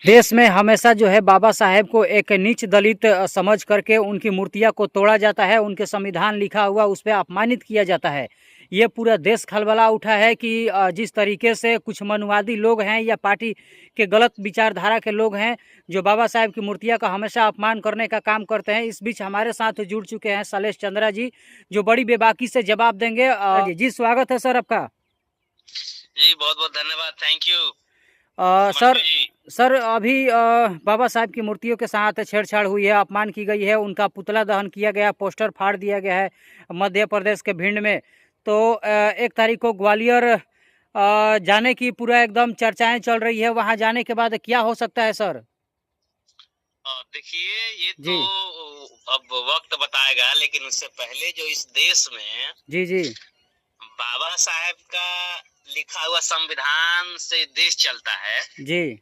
देश में हमेशा जो है बाबा साहेब को एक नीच दलित समझ करके उनकी मूर्तियां को तोड़ा जाता है, उनके संविधान लिखा हुआ उस पर अपमानित किया जाता है। ये पूरा देश खलबला उठा है कि जिस तरीके से कुछ मनुवादी लोग हैं या पार्टी के गलत विचारधारा के लोग हैं जो बाबा साहेब की मूर्तियां का हमेशा अपमान करने का काम करते हैं। इस बीच हमारे साथ जुड़ चुके हैं शैलेश चंद्रा जी, जो बड़ी बेबाकी से जवाब देंगे। जी स्वागत है सर आपका। जी बहुत बहुत धन्यवाद, थैंक यू। सर अभी बाबा साहब की मूर्तियों के साथ छेड़छाड़ हुई है, अपमान की गई है, उनका पुतला दहन किया गया, पोस्टर फाड़ दिया गया है मध्य प्रदेश के भिंड में। तो 1 तारीख को ग्वालियर जाने की पूरा एकदम चर्चाएं चल रही है, वहां जाने के बाद क्या हो सकता है सर? देखिए ये तो अब वक्त बताएगा, लेकिन उससे पहले जो इस देश में जी बाबा साहेब का लिखा हुआ संविधान से देश चलता है जी,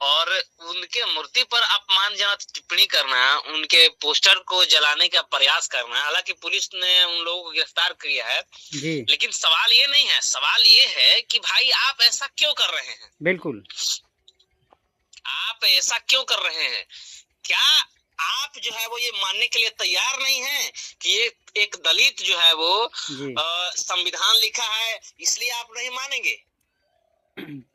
और उनके मूर्ति पर अपमानजनक टिप्पणी करना, उनके पोस्टर को जलाने का प्रयास करना, हालांकि पुलिस ने उन लोगों को गिरफ्तार किया है जी, लेकिन सवाल ये नहीं है। सवाल ये है कि भाई आप ऐसा क्यों कर रहे हैं? बिल्कुल, आप ऐसा क्यों कर रहे हैं? क्या आप जो है वो ये मानने के लिए तैयार नहीं है कि ये एक दलित जो है वो संविधान लिखा है इसलिए आप नहीं मानेंगे?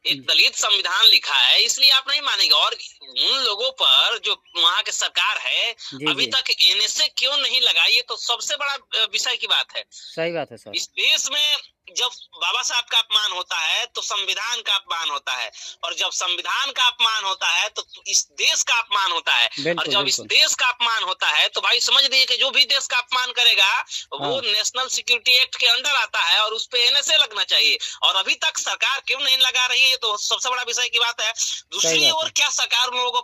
एक दलित संविधान लिखा है इसलिए आप नहीं मानेंगे। और उन लोगों पर जो वहाँ के सरकार है अभी तक एनएसए क्यों नहीं लगाई, ये तो सबसे बड़ा विषय की बात है। सही बात है सर। इस देश में जब बाबा साहब का अपमान होता है तो संविधान का अपमान होता है, और जब संविधान का अपमान होता है तो इस देश का अपमान होता है, और जब इस देश का अपमान होता है तो भाई समझ लीजिए कि जो भी देश का अपमान करेगा वो नेशनल सिक्योरिटी एक्ट के अंडर आता है और उस पे एनएसए लगना चाहिए। और अभी तक सरकार क्यों नहीं लगा रही है, ये तो सबसे बड़ा विषय की बात है। दूसरी ओर क्या सरकार उन लोगों को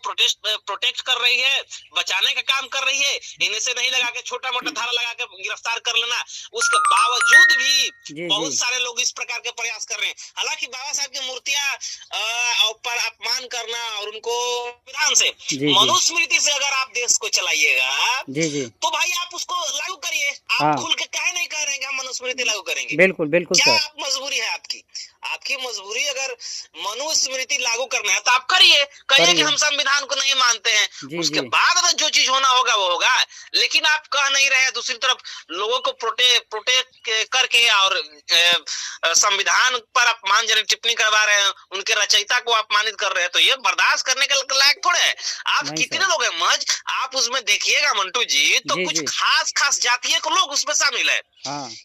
प्रोटेक्ट कर रही है, बचाने का काम कर रही है? एनएसए नहीं लगा के छोटा मोटा धारा लगा के गिरफ्तार कर लेना, उसके बावजूद भी बहुत सारे लोग इस प्रकार के प्रयास कर रहे हैं। हालांकि बाबा साहब की मूर्तियां पर अपमान करना और उनको विधान से मनुस्मृति से अगर आप देश को चलाइएगा तो भाई आप उसको लागू करिए। आप खुल के काहे नहीं कह रहे हैं हम मनुस्मृति लागू करेंगे? बिल्कुल बिल्कुल। क्या आप मजबूरी है आपकी मजबूरी अगर मनुस्मृति लागू करना है तो आप करिए कि हम संविधान को नहीं मानते हैं। उसके बाद अगर जो चीज होना होगा वो होगा, लेकिन आप कह नहीं रहे। दूसरी तरफ लोगों को प्रोटेक्ट करके और संविधान पर अपमानजनक टिप्पणी करवा रहे हैं, उनके रचयिता को अपमानित कर रहे हैं, तो ये बर्दाश्त करने के लायक थोड़े है। आप कितने लोग हैं महज आप उसमें देखिएगा मंटू जी, तो कुछ खास जातीय के लोग उसमें शामिल है।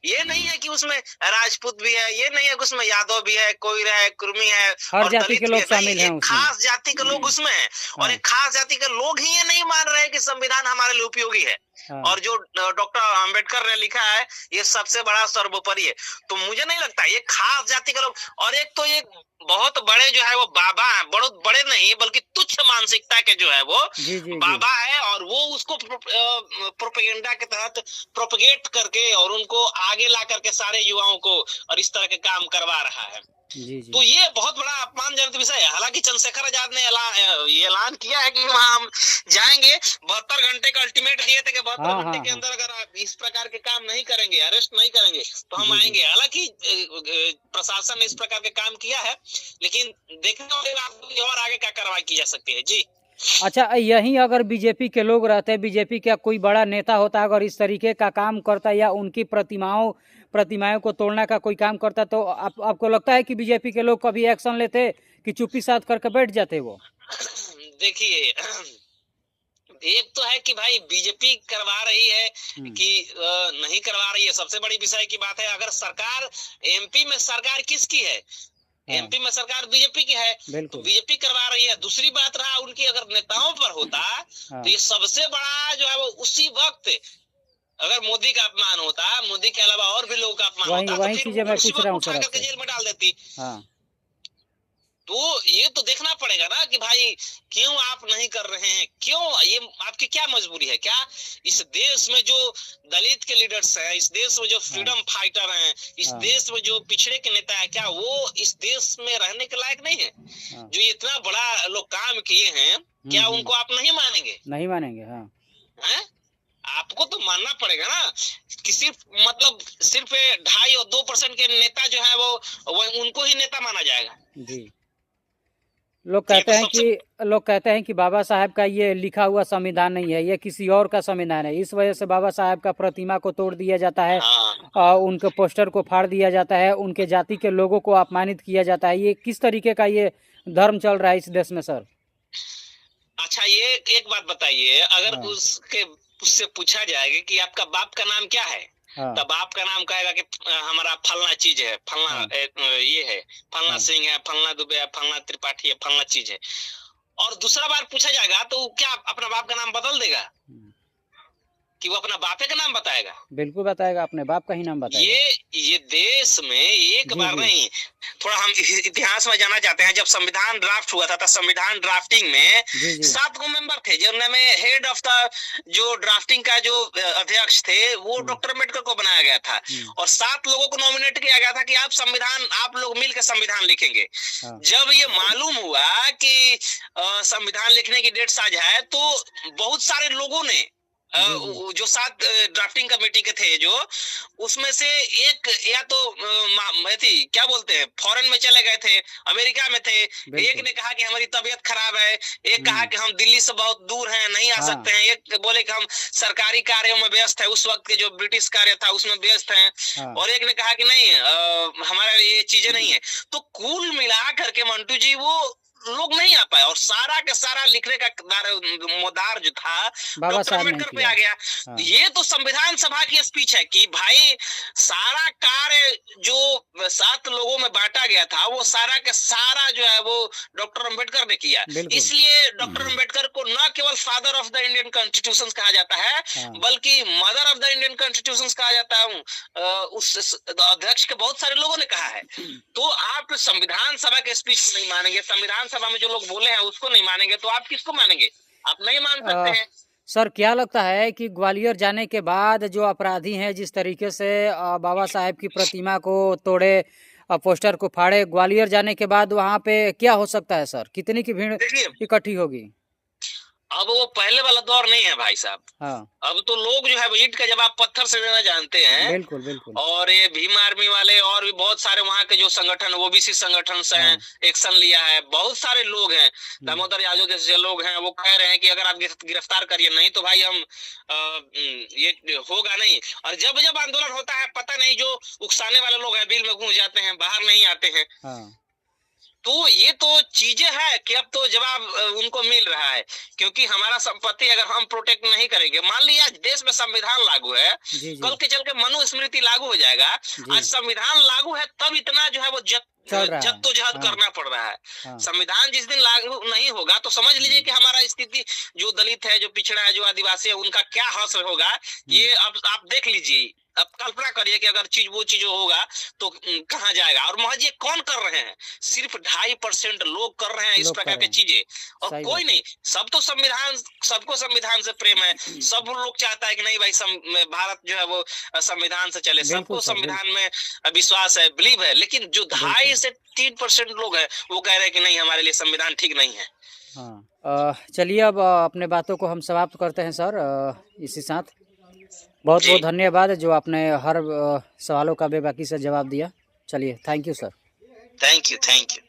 ये नहीं है कि उसमें राजपूत भी है, ये नहीं है कि उसमें यादव भी है, कोई है, कुर्मी है, हर जाति के लोग शामिल हैं। खास जाति के लोग उसमें है, और एक खास जाति के लोग ही ये नहीं मान रहे हैं कि संविधान हमारे लिए उपयोगी है। और जो डॉक्टर अंबेडकर ने लिखा है ये सबसे बड़ा सर्वोपरि है। तो मुझे नहीं लगता ये खास जाति के लोग, और एक तो ये बहुत बड़े जो है वो बाबा है, बहुत बड़े नहीं बल्कि तुच्छ मानसिकता के जो है वो बाबा है, और वो उसको प्रोपेगेंडा के तहत प्रोपेगेट करके और उनको आगे ला करके सारे युवाओं को और इस तरह के काम करवा रहा है। तो ये बहुत बड़ा अपमानजनक विषय है। हालांकि चंद्रशेखर आजाद ने ये ऐलान किया है कि वहाँ हम जाएंगे, 72 घंटे का अल्टीमेट दिए थे कि 72 घंटे के अंदर अगर आप इस प्रकार के काम नहीं करेंगे, अरेस्ट नहीं करेंगे तो हम आएंगे। हालांकि प्रशासन ने इस प्रकार के काम किया है, लेकिन देखने होगा और आगे क्या कार्रवाई की जा सकती है। जी अच्छा, यही अगर बीजेपी के लोग रहते, बीजेपी का कोई बड़ा नेता होता अगर इस तरीके का काम करता या उनकी प्रतिमाओं को तोड़ने का कोई काम करता, तो आपको लगता है कि बीजेपी के लोग कभी एक्शन लेते कि चुप्पी साध करके बैठ जाते वो? देखिए, एक तो है कि भाई बीजेपी करवा रही है कि नहीं करवा रही है, सबसे बड़ी विषय की बात है। अगर सरकार एमपी में सरकार किसकी है? एमपी में सरकार बीजेपी की है, तो बीजेपी करवा रही है। दूसरी बात रहा उनकी अगर नेताओं पर होता तो ये सबसे बड़ा जो है वो उसी वक्त अगर मोदी का अपमान होता, मोदी के अलावा और भी लोगों का अपमान होता तो फिर उठा करके जेल में डाल देती। तो ये तो देखना पड़ेगा ना कि भाई क्यों आप नहीं कर रहे हैं, क्यों, ये आपकी क्या मजबूरी है? क्या इस देश में जो दलित के लीडर्स हैं, इस देश में जो फ्रीडम फाइटर हैं, इस देश में जो पिछड़े के नेता है, क्या वो इस देश में रहने के लायक नहीं है? जो इतना बड़ा लोग काम किए हैं, क्या उनको आप नहीं मानेंगे? नहीं मानेंगे। हाँ, आपको तो मानना पड़ेगा ना कि सिर्फ 2.5 और 2% के नेता जो है वो उनको ही नेता माना जाएगा। लोग कहते हैं कि बाबा साहेब का ये लिखा हुआ संविधान नहीं है, ये किसी और का संविधान है। इस वजह से बाबा साहेब का प्रतिमा को तोड़ दिया जाता है, हाँ उनके पोस्टर को फाड़ दिया जाता है, उनके जाति के लोगों को अपमानित किया जाता है। ये किस तरीके का ये धर्म चल रहा है इस देश में सर? अच्छा, ये एक बात बताइए, अगर हाँ। उससे पूछा जाएगा कि आपका बाप का नाम क्या है, हाँ। तब बाप का नाम कहेगा कि हमारा फलना चीज है, फलना हाँ। ये है, फलना हाँ। सिंह है, फलना दुबे है, फलना त्रिपाठी है, फलना चीज है। और दूसरा बार पूछा जाएगा तो क्या अपना बाप का नाम बदल देगा कि वो अपना बापे का नाम बताएगा? बिल्कुल बताएगा, अपने बाप का ही नाम बताएगा। ये देश में एक बार नहीं, थोड़ा हम इतिहास में जाना चाहते हैं। जब संविधान ड्राफ्ट हुआ था संविधान ड्राफ्टिंग में 7 गो मेंबर थे, जिनमें हेड ऑफ द जो ड्राफ्टिंग का जो अध्यक्ष थे वो डॉक्टर अम्बेडकर को बनाया गया था, और 7 लोगों को नॉमिनेट किया गया था कि आप लोग मिलकर संविधान लिखेंगे। जब ये मालूम हुआ कि संविधान लिखने की डेट साझा है, तो बहुत सारे लोगों ने जो 7 ड्राफ्टिंग कमेटी के थे, जो उसमें से एक या तो क्या बोलते हैं, फॉरेन में चले गए थे, अमेरिका में थे। एक ने कहा कि हमारी तबीयत खराब है, एक कहा कि हम दिल्ली से बहुत दूर हैं, नहीं आ सकते हैं, एक बोले कि हम सरकारी कार्यों में व्यस्त है, उस वक्त के जो ब्रिटिश कार्य था उसमें व्यस्त हैं, और एक ने कहा कि नहीं हमारा ये चीजें नहीं है। तो कुल मिला करके मंटू जी वो लोग नहीं आ पाए, और सारा के सारा लिखने का मोदार जो था डॉक्टर अम्बेडकर पे आ गया। ये तो संविधान सभा की स्पीच है कि भाई सारा कार्य जो 7 लोगों में बांटा गया था वो सारा के सारा जो है वो डॉक्टर अम्बेडकर ने किया। इसलिए डॉक्टर अम्बेडकर को न केवल father of the Indian constitution कहा जाता है, बल्कि mother of the Indian constitution कहा जाता है। उस अध्यक्ष के बहुत सारे लोगों ने कहा है। तो आप संविधान सभा के स्पीच को नहीं मानेंगे, संविधान सभा में जो लोग बोले हैं उसको नहीं मानेंगे, तो आप किसको मानेंगे? आप नहीं मान सकते हैं। सर, क्या लगता है कि ग्वालियर जाने के बाद जो अपराधी हैं, जिस तरीके से बाबा साहेब की प्रतिमा को तोड़े, पोस्टर को फाड़े, ग्वालियर जाने के बाद वहाँ पे क्या हो सकता है सर? कितनी की भीड़ इकट्ठी होगी? अब वो पहले वाला दौर नहीं है भाई साहब। अब तो लोग जो है ईंट का जवाब पत्थर से देना जानते हैं। बिल्कुल बिल्कुल। और ये भीम आर्मी वाले और भी बहुत सारे वहाँ के जो संगठन, ओबीसी संगठन से हैं, एक्शन लिया है। बहुत सारे लोग हैं, दामोदर यादव जैसे लोग हैं, वो कह रहे हैं कि अगर आप गिरफ्तार करिए, नहीं तो भाई हम ये होगा नहीं। और जब जब आंदोलन होता है, पता नहीं जो उकसाने वाले लोग हैं बिल में घुस जाते हैं, बाहर नहीं आते हैं। तो ये तो चीजें है कि अब तो जवाब उनको मिल रहा है, क्योंकि हमारा संपत्ति अगर हम प्रोटेक्ट नहीं करेंगे, मान लिया देश में संविधान लागू है, कल के चल के मनुस्मृति लागू हो जाएगा। आज संविधान लागू है तब इतना जो है वो जद्दोजहद करना पड़ रहा है। संविधान जिस दिन लागू नहीं होगा तो समझ लीजिए कि हमारा स्थिति, जो दलित है, जो पिछड़ा है, जो आदिवासी है, उनका क्या हासिल होगा। ये अब आप देख लीजिए, अब कल्पना करिए कि अगर वो चीज होगा तो कहाँ जाएगा। और महज ये कौन कर रहे हैं? सिर्फ 2.5% लोग कर रहे हैं इस प्रकार की चीजें, और कोई नहीं। सबको संविधान से प्रेम है, सब लोग चाहता है कि नहीं भाई भारत जो है वो संविधान से चले, सबको संविधान में विश्वास है, बिलीव है। लेकिन जो 2.5 से 3% लोग हैं वो कह रहे हैं कि नहीं, हमारे लिए संविधान ठीक नहीं है। चलिए, अब अपने बातों को हम समाप्त करते हैं सर। इसी साथ बहुत बहुत धन्यवाद जो आपने हर सवालों का बेबाकी से जवाब दिया। चलिए, thank you sir. Thank you.